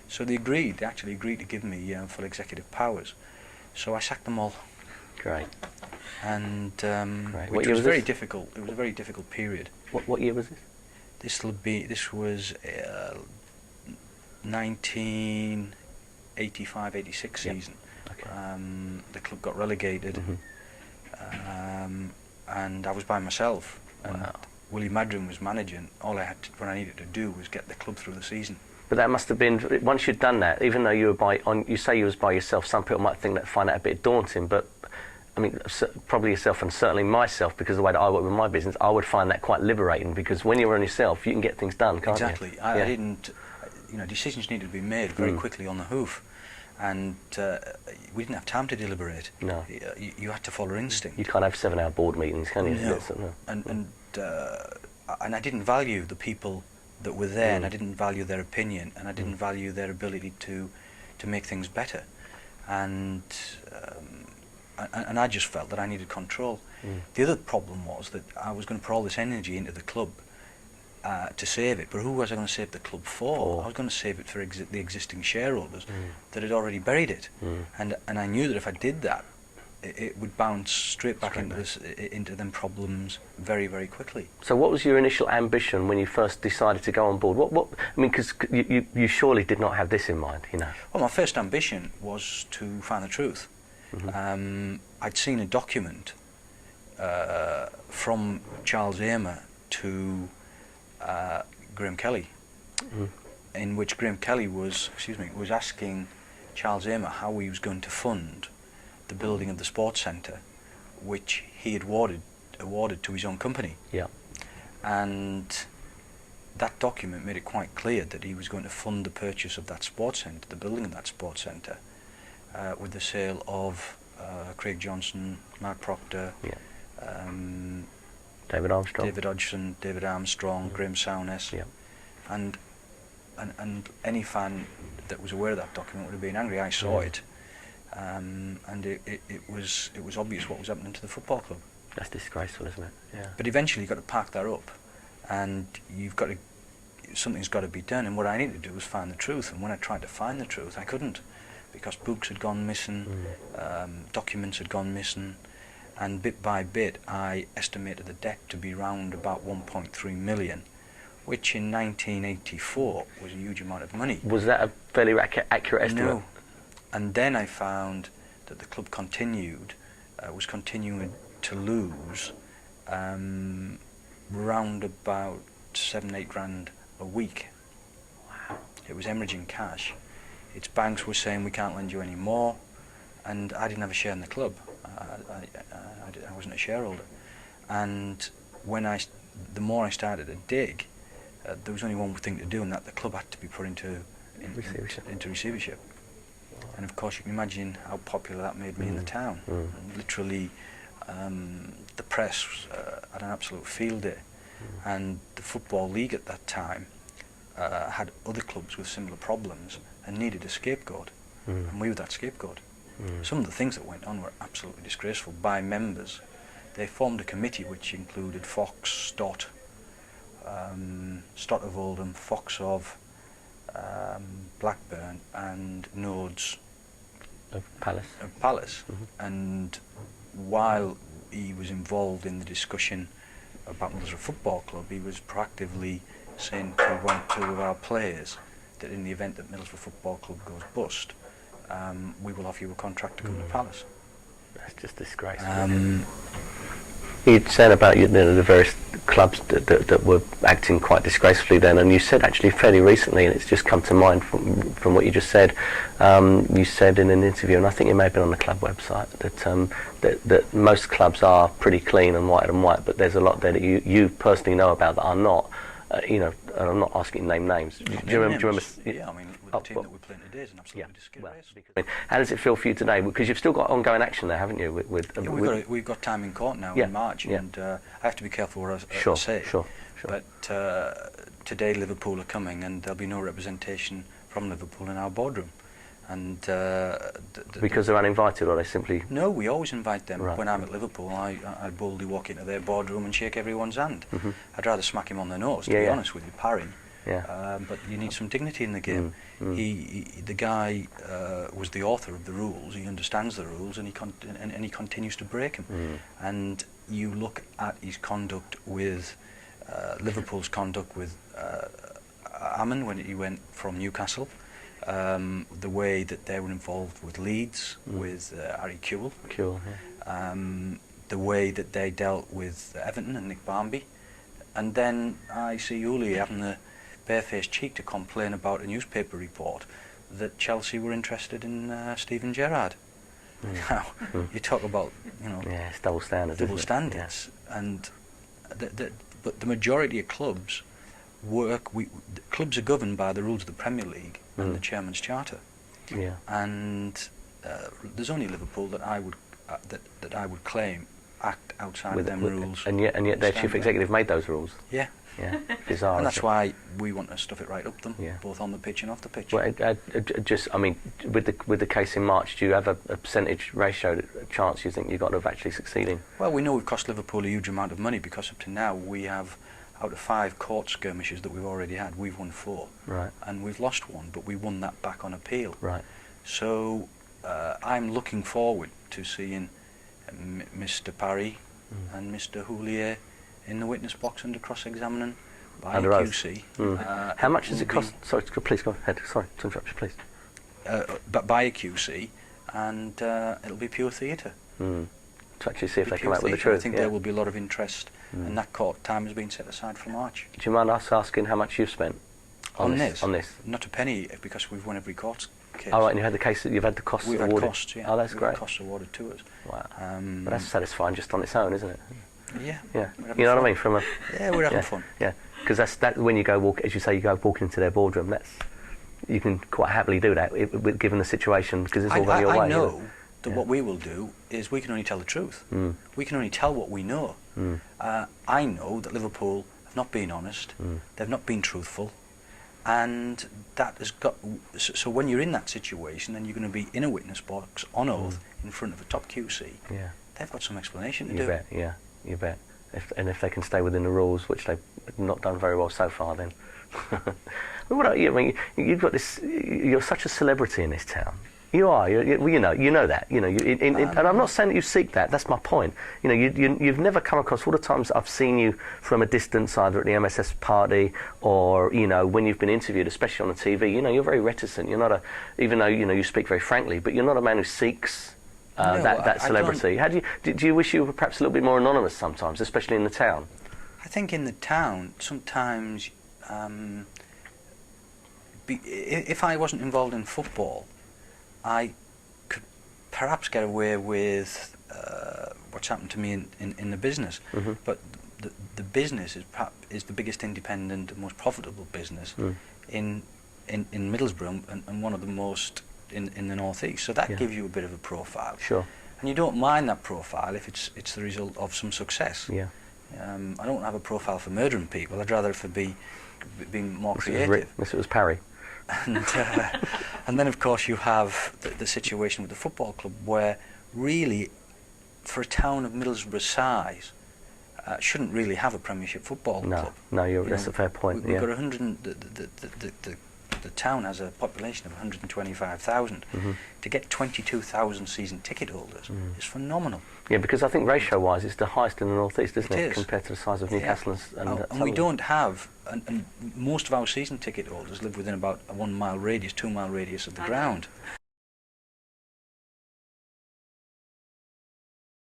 So they actually agreed to give me full executive powers. So I sacked them all. Great. And Great. which was very difficult. It was a very difficult period. What year was this? This was 1985-86 season. Okay. The club got relegated, and I was by myself. And Wow. Willie Madron was managing. All I had what I needed to do was get the club through the season. But that must have been, once you'd done that, even though you were you say you was by yourself, some people might find that a bit daunting, but I mean, probably yourself and certainly myself, because the way that I work with my business, I would find that quite liberating, because when you're on yourself, you can get things done, can't exactly. you? I didn't, decisions needed to be made very quickly on the hoof, and we didn't have time to deliberate. No. You had to follow instinct. You can't have 7-hour board meetings, can you? No. No. And I didn't value the people that were there, and I didn't value their opinion, and I didn't value their ability to make things better, and I just felt that I needed control. The other problem was that I was going to put all this energy into the club to save it, but who was I going to save the club for? I was going to save it for the existing shareholders that had already buried it, and I knew that if I did that, it would bounce straight back into them problems very, very quickly. So what was your initial ambition when you first decided to go on board? What I mean, because you surely did not have this in mind, Well, my first ambition was to find the truth. I'd seen a document from Charles Amer to Graham Kelly, in which Graham Kelly was asking Charles Amer how he was going to fund the building of the sports centre, which he had awarded to his own company. Yeah. And that document made it quite clear that he was going to fund the purchase of that sports centre, the building of that sports centre, with the sale of Craig Johnson, Mark Proctor, David Armstrong, David Hodgson, David Armstrong, Graham Souness, and any fan that was aware of that document would have been angry. I saw it, and it was obvious what was happening to the football club. That's disgraceful, isn't it? Yeah. But eventually you've got to pack that up, and something's got to be done. And what I needed to do was find the truth. And when I tried to find the truth, I couldn't, because books had gone missing, documents had gone missing, and bit by bit I estimated the debt to be round about 1.3 million, which in 1984 was a huge amount of money. Was that a fairly accurate estimate? No. And then I found that the club was continuing to lose round about 7-8 grand a week. Wow. It was hemorrhaging cash. Its banks were saying we can't lend you any more, and I didn't have a share in the club. I wasn't a shareholder. And the more I started to dig, there was only one thing to do, and that the club had to be put into receivership. And of course you can imagine how popular that made me in the town. And literally the press had an absolute field day, and the Football League at that time had other clubs with similar problems and needed a scapegoat, and we were that scapegoat. Some of the things that went on were absolutely disgraceful by members. They formed a committee which included Fox, Stott of Oldham, Fox of Blackburn, and Nodes of Palace. And while he was involved in the discussion about Middlesbrough Football Club, he was proactively saying to one or two of our players that in the event that Middlesbrough Football Club goes bust, we will offer you a contract to come to Palace. That's just disgraceful. You'd said about the various clubs that were acting quite disgracefully then, and you said actually fairly recently, and it's just come to mind from what you just said, you said in an interview, and I think it may have been on the club website, that most clubs are pretty clean and white, but there's a lot there that you personally know about that are not. And I'm not asking you to name names. Do you remember? Yeah, I mean, the team that we're playing today is an absolutely disgrace. How does it feel for you today? Because you've still got ongoing action there, haven't you? We've got time in court now in March, and I have to be careful what I say. Sure. But today Liverpool are coming, and there'll be no representation from Liverpool in our boardroom. And because they're uninvited, or they simply? No, we always invite them. Right. When I'm at Liverpool, I boldly walk into their boardroom and shake everyone's hand. I'd rather smack him on the nose, to be honest with you. Parry Yeah. But you need some dignity in the game. The guy was the author of the rules. He understands the rules, and he continues to break them. And you look at his conduct with Liverpool's conduct with Ammon when he went from Newcastle. The way that they were involved with Leeds, with Harry Kewell. The way that they dealt with Everton and Nick Barmby. And then I see Uli having the barefaced cheek to complain about a newspaper report that Chelsea were interested in Steven Gerrard. Now, you talk about, Yeah, it's double standards. Double standards. Yeah. And but the majority of clubs clubs are governed by the rules of the Premier League and the chairman's charter. Yeah. And there's only Liverpool that I would claim act outside of them rules. And yet their chief executive made those rules. Yeah. Yeah. Bizarre. And that's why we want to stuff it right up them, Yeah. both on the pitch and off the pitch. Well, with the case in March, do you have a percentage ratio chance you think you've got of actually succeeding? Well, we know we've cost Liverpool a huge amount of money, because up to now we have, out of 5 court skirmishes that we've already had, we've won 4. Right. And we've lost 1, but we won that back on appeal. Right. So I'm looking forward to seeing Mr. Parry and Mr. Houllier in the witness box under cross-examining by Under QC. How much does it cost? Sorry, please go ahead. Sorry to interrupt you, please. But by a QC, and it'll be pure theatre. To actually see if they come out with the truth. I think there will be a lot of interest, and that court time has been set aside for March. Do you mind us asking how much you've spent on this? Not a penny, because we've won every court case. Oh, right, and you had the case that you've had the costs awarded. We've had costs, yeah. Oh, that's great. Costs awarded to us. Wow. But that's satisfying just on its own, isn't it? Yeah. Yeah. You know what I mean? Yeah, we're having fun. Yeah. Because that's when you go walk, as you say, you go walking into their boardroom. You can quite happily do that, given the situation, because it's all going your way. I know that what we will do is we can only tell the truth. We can only tell what we know. I know that Liverpool have not been honest. They've not been truthful. And that has got... So when you're in that situation and you're going to be in a witness box on oath in front of a top QC, they've got some explanation to do. You bet, yeah, you bet. If they can stay within the rules, which they've not done very well so far, then... What you? I mean, you've got this... You're such a celebrity in this town. You are. You know that. And I'm not saying that you seek that. That's my point. You've never come across. All the times I've seen you from a distance, either at the MSS party or when you've been interviewed, especially on the TV. You're very reticent. You're not even though you speak very frankly, but you're not a man who seeks that celebrity. Do you wish you were perhaps a little bit more anonymous sometimes, especially in the town? I think in the town sometimes, if I wasn't involved in football, I could perhaps get away with what's happened to me in the business. But the business is the biggest independent and most profitable business in Middlesbrough, and one of the most in the northeast. So that gives you a bit of a profile. Sure. And you don't mind that profile if it's the result of some success. Yeah. I don't have a profile for murdering people. I'd rather for being more creative. Unless it was Parry. And then of course you have the situation with the football club, where really for a town of Middlesbrough size shouldn't really have a Premiership football club. No, that's a fair point. We've got 100. The town has a population of 125,000. To get 22,000 season ticket holders is phenomenal. Yeah, because I think ratio-wise it's the highest in the northeast, isn't it? Compared to the size of Newcastle and we don't have, and most of our season ticket holders live within about a 1 mile radius, 2 mile radius of the ground.